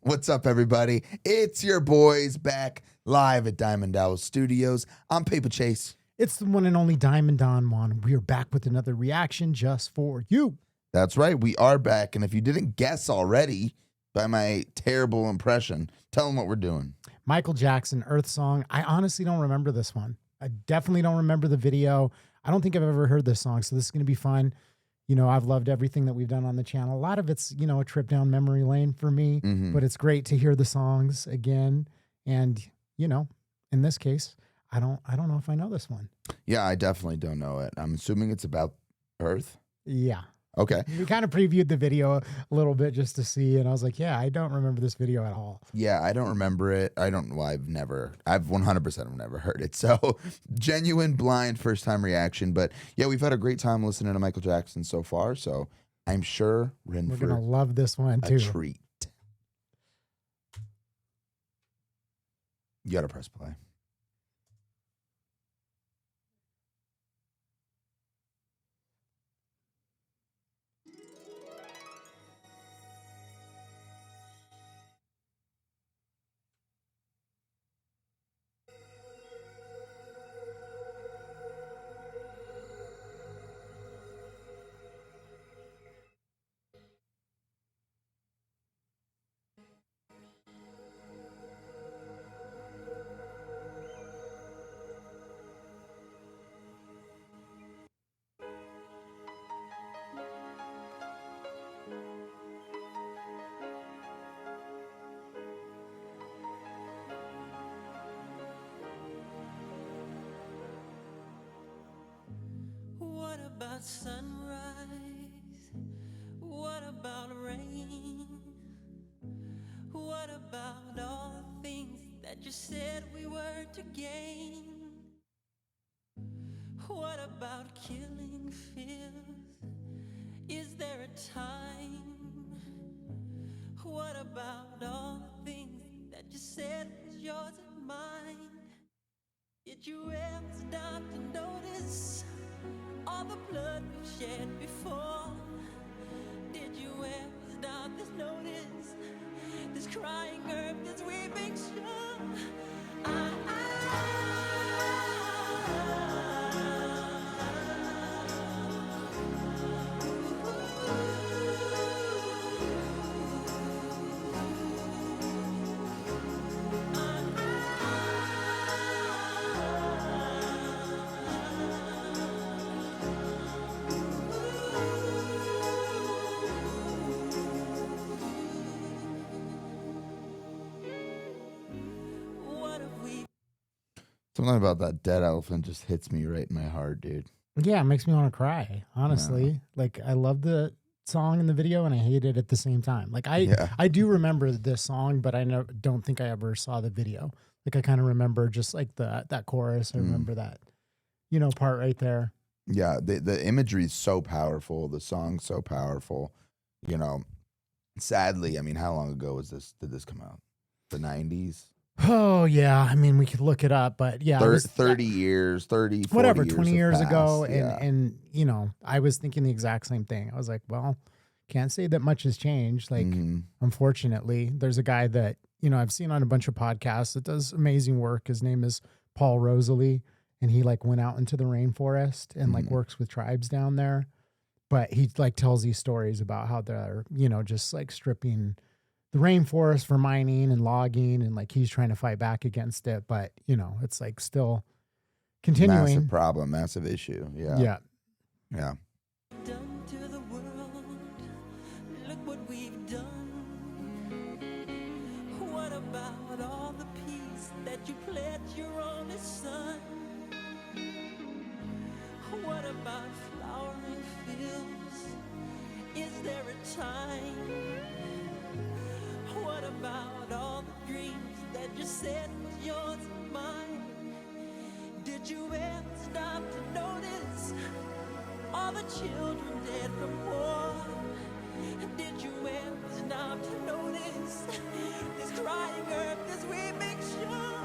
What's up, everybody? It's your boys back live at Diamond Owl Studios. I'm Paper Chase. It's the one and only Diamond Don Juan. We are back with another reaction just for you. That's right, we are back. And if you didn't guess already by my terrible impression, tell them what we're doing. Michael Jackson, Earth Song. I honestly don't remember this one. I definitely don't remember the video. I don't think I've ever heard this song, so this is going to be fun. You know, I've loved everything that we've done on the channel. A lot of it's, you know, a trip down memory lane for me, but it's great to hear the songs again. And, you know, in this case, I don't know if I know this one. Yeah, I definitely don't know it. I'm assuming it's about Earth. Yeah. Okay. We kind of previewed the video a little bit just to see, and I was like, yeah, I don't remember this video at all. Yeah, I don't remember it. I've 100% never heard it. So genuine blind first time reaction. But yeah, we've had a great time listening to Michael Jackson so far. So I'm sure we're going to love this one too. A treat. You got to press play. What about sunrise? What about rain? What about all the things that you said we were to gain? What about killing fears? Is there a time? What about all the things that you said was yours and mine? Did you ever stop to notice all the blood we've shed before? Did you ever stop this notice, this crying earth, this weeping shore? Something about that dead elephant just hits me right in my heart, dude. Yeah, it makes me want to cry, honestly. Yeah. Like, I love the song in the video, and I hate it at the same time. Like, I do remember this song, but I don't think I ever saw the video. Like, I kind of remember just, like, that chorus. I remember that, you know, part right there. Yeah, the imagery is so powerful. The song's so powerful. You know, sadly, I mean, how long ago did this come out? The 90s? Oh, yeah. I mean, we could look it up, but yeah. 30 years, 30, 40 whatever, years 20 years ago. Yeah. And, you know, I was thinking the exact same thing. I was like, well, can't say that much has changed. Like, unfortunately, there's a guy that, you know, I've seen on a bunch of podcasts that does amazing work. His name is Paul Rosalie, and he like went out into the rainforest and like works with tribes down there. But he like tells these stories about how they're, you know, just like stripping the rainforest for mining and logging, and like he's trying to fight back against it, but you know, it's like still continuing. Massive problem, massive issue. Yeah. Yeah. Yeah. Done to the world. Look what we've done. What about all the peace that you pledged your only son? What about flowering fields? Is there a time? What about all the dreams that you said was yours and mine? Did you ever stop to notice all the children dead from war? Did you ever stop to notice this crying earth, this weeping shore?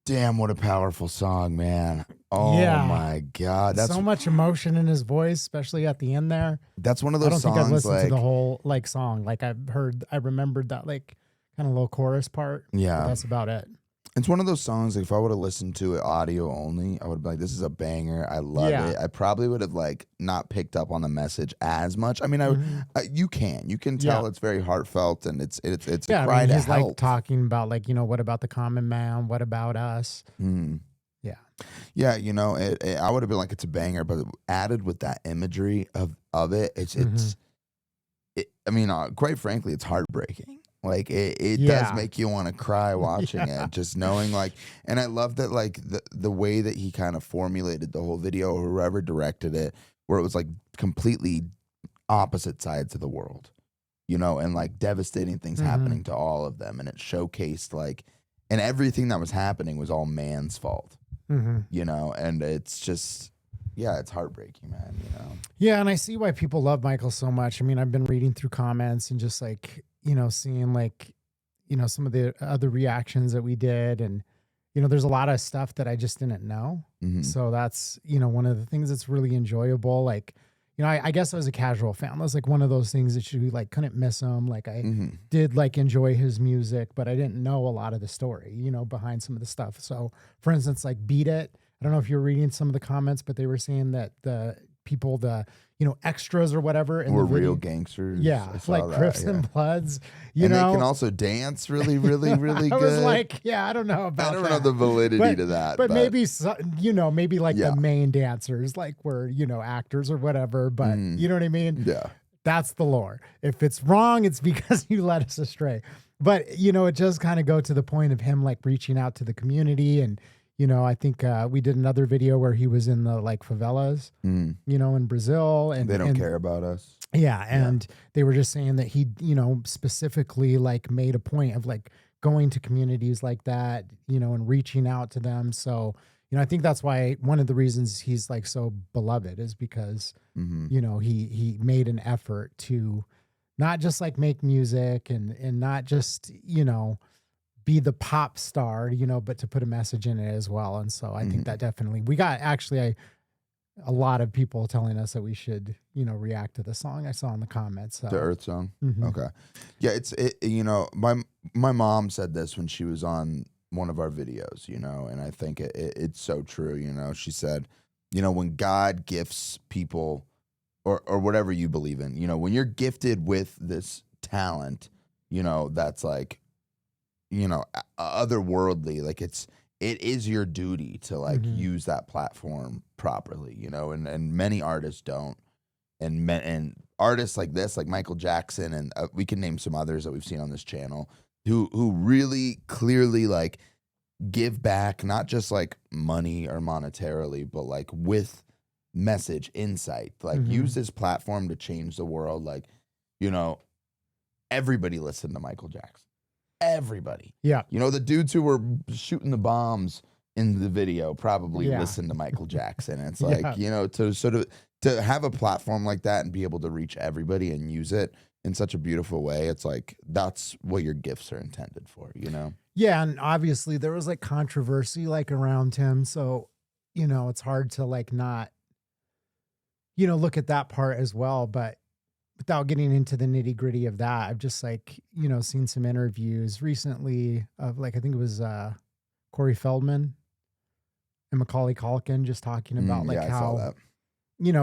Damn, what a powerful song, man. Oh Yeah. my God. So much emotion in his voice, especially at the end there. That's one of I those don't think I've songs listened to like, the whole like song. Like I remembered that like kind of little chorus part. But yeah. that's about it. It's one of those songs, like, if I would have listened to it audio only, I would be like, this is a banger. I love Yeah. it. I probably would have like not picked up on the message as much. I mean, you can tell Yeah. it's very heartfelt, and it's a Yeah, cry I mean, to he's help. like talking about like, what about the common man? What about us? Yeah. Yeah, I would have been like, it's a banger, but added with that imagery of it, I mean, quite frankly, it's heartbreaking. Like it does Yeah. make you want to cry watching it, just knowing like, and I love that like the way that he kind of formulated the whole video, or whoever directed it, where it was like completely opposite sides of the world, and like devastating things happening to all of them, and it showcased like, and everything that was happening was all man's fault, and it's just, yeah, it's heartbreaking, man. Yeah, and I see why people love Micheal so much. I mean, I've been reading through comments and just like, seeing like, some of the other reactions that we did. And, there's a lot of stuff that I just didn't know. So that's, one of the things that's really enjoyable. Like, I guess I was a casual fan. It was like one of those things that you like couldn't miss him. Like I did like enjoy his music, but I didn't know a lot of the story, behind some of the stuff. So for instance, like Beat It. I don't know if you're reading some of the comments, but they were saying that the people, extras or whatever, in We're the video, real gangsters. yeah, I saw like that, Crips yeah. and Bloods, They can also dance really, really, really I good. was like, yeah, I don't know about I don't that. know the validity to that, but maybe maybe like Yeah. the main dancers, like were actors or whatever. But you know what I mean? Yeah. That's the lore. If it's wrong, it's because you led us astray. But it does kind of go to the point of him like reaching out to the community. And I think we did another video where he was in the like favelas, in Brazil, and They don't care about us. yeah, and they were just saying that he, specifically like made a point of like going to communities like that, and reaching out to them. So, I think that's why one of the reasons he's like so beloved is because, he made an effort to not just like make music and not just, be the pop star, but to put a message in it as well. And so I think that definitely, we got actually a lot of people telling us that we should, react to the song. I saw in the comments. So. The Earth song. Okay. Yeah, my mom said this when she was on one of our videos, and I think it's so true. She said, when God gifts people or whatever you believe in, when you're gifted with this talent, that's like, otherworldly, like it is your duty to like use that platform properly, and many artists don't, and artists like this, like Michael Jackson, and we can name some others that we've seen on this channel who really clearly like give back, not just like money or monetarily, but like with message, insight, like use this platform to change the world. Like, everybody listened to Michaal Jackson. Everybody. Yeah. The dudes who were shooting the bombs in the video probably listened to Michael Jackson. And it's like, to sort of to have a platform like that and be able to reach everybody and use it in such a beautiful way. It's like, that's what your gifts are intended for, Yeah. And obviously there was like controversy like around him. So, it's hard to like not, look at that part as well. But without getting into the nitty gritty of that, I've just like, seen some interviews recently of like, I think it was Corey Feldman and Macaulay Culkin just talking about like how,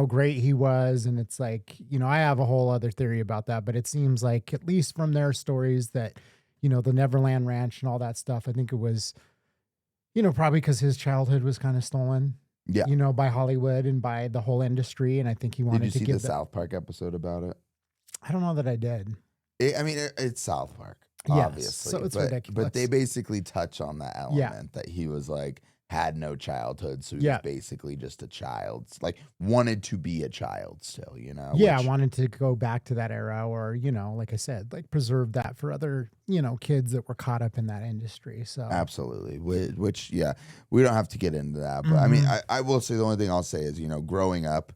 great he was. And it's like, I have a whole other theory about that, but it seems like at least from their stories that, the Neverland Ranch and all that stuff, I think it was, probably because his childhood was kind of stolen. Yeah. By Hollywood and by the whole industry. And I think he wanted Did you to see give the South Park episode about it? I don't know that I did. It's South Park, Yes, obviously. so it's but, ridiculous. But they basically touch on that element that he was like, had no childhood. So he was basically just a child, like wanted to be a child still, Yeah, I wanted to go back to that era or, like I said, like preserve that for other, kids that were caught up in that industry. So absolutely. Which we don't have to get into that. But I mean, I will say the only thing I'll say is, growing up,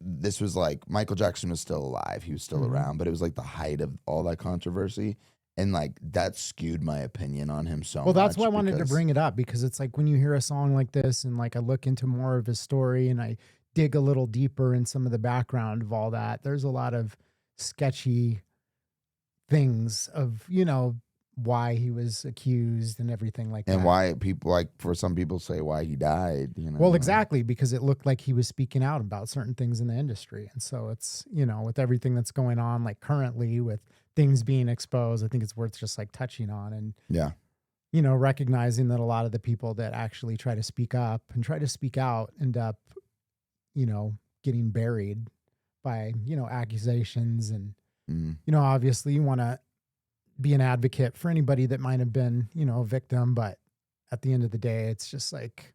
this was like Michael Jackson was still alive. He was still around, but it was like the height of all that controversy. And like that skewed my opinion on him so much. Well, that's why I wanted to because- bring it up, because it's like when you hear a song like this and like I look into more of his story and I dig a little deeper in some of the background of all that, there's a lot of sketchy things of, you know, why he was accused and everything like that. And why people, like, for some people say why he died, you know. Well, exactly, because it looked like he was speaking out about certain things in the industry. And so it's, you know, with everything that's going on, like currently with things being exposed, I think it's worth just like touching on and, Yeah. you know, recognizing that a lot of the people that actually try to speak up and try to speak out end up, you know, getting buried by, you know, accusations. And, you know, obviously you want to be an advocate for anybody that might have been, you know, a victim. But at the end of the day, it's just like,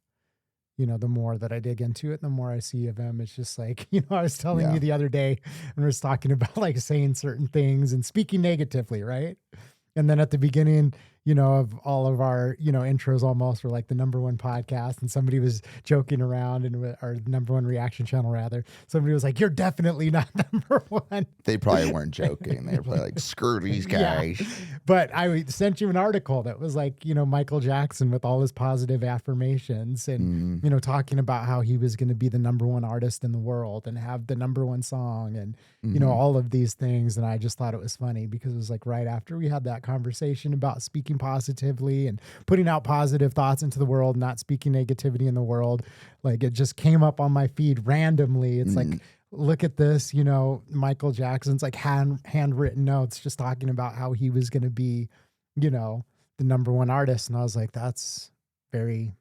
you know, the more that I dig into it, the more I see of him. It's just like, you know, I was telling you the other day when we was talking about like saying certain things and speaking negatively, right? And then at the beginning, you know, of all of our, you know, intros almost were like the #1 podcast, and somebody was joking around, and our #1 reaction channel rather. Somebody was like, "You're definitely not #1." They probably weren't joking. They were probably like, screw these guys. Yeah. But I sent you an article that was like, you know, Michael Jackson with all his positive affirmations and, you know, talking about how he was going to be the #1 artist in the world and have the #1 song and, you know, all of these things. And I just thought it was funny because it was like right after we had that conversation about speaking positively and putting out positive thoughts into the world, not speaking negativity in the world. Like it just came up on my feed randomly. It's like, look at this, you know, Michael Jackson's like handwritten notes just talking about how he was going to be, you know, the #1 artist. And I was like, that's very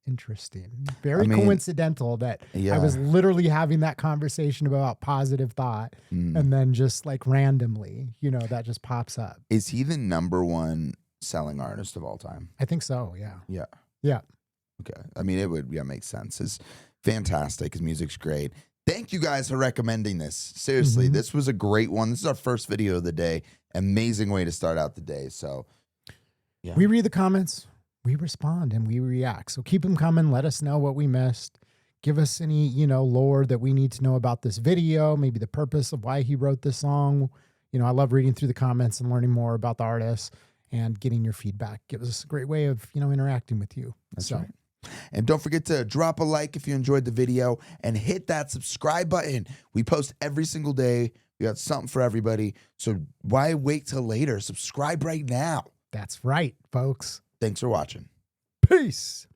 interesting. Very coincidental that I was literally having that conversation about positive thought and then just like randomly, you know, that just pops up. Is he the #1 selling artist of all time? I think so. Yeah. Yeah. Yeah. Okay. I mean, it would make sense. It's fantastic. His music's great. Thank you guys for recommending this. Seriously, this was a great one. This is our first video of the day. Amazing way to start out the day. So, yeah. We read the comments, we respond, and we react. So keep them coming. Let us know what we missed. Give us any, you know, lore that we need to know about this video, maybe the purpose of why he wrote this song. You know, I love reading through the comments and learning more about the artist and getting your feedback. Gives us a great way of, you know, interacting with you. That's right. And don't forget to drop a like if you enjoyed the video and hit that subscribe button. We post every single day. We got something for everybody. So why wait till later? Subscribe right now. That's right, folks. Thanks for watching. Peace.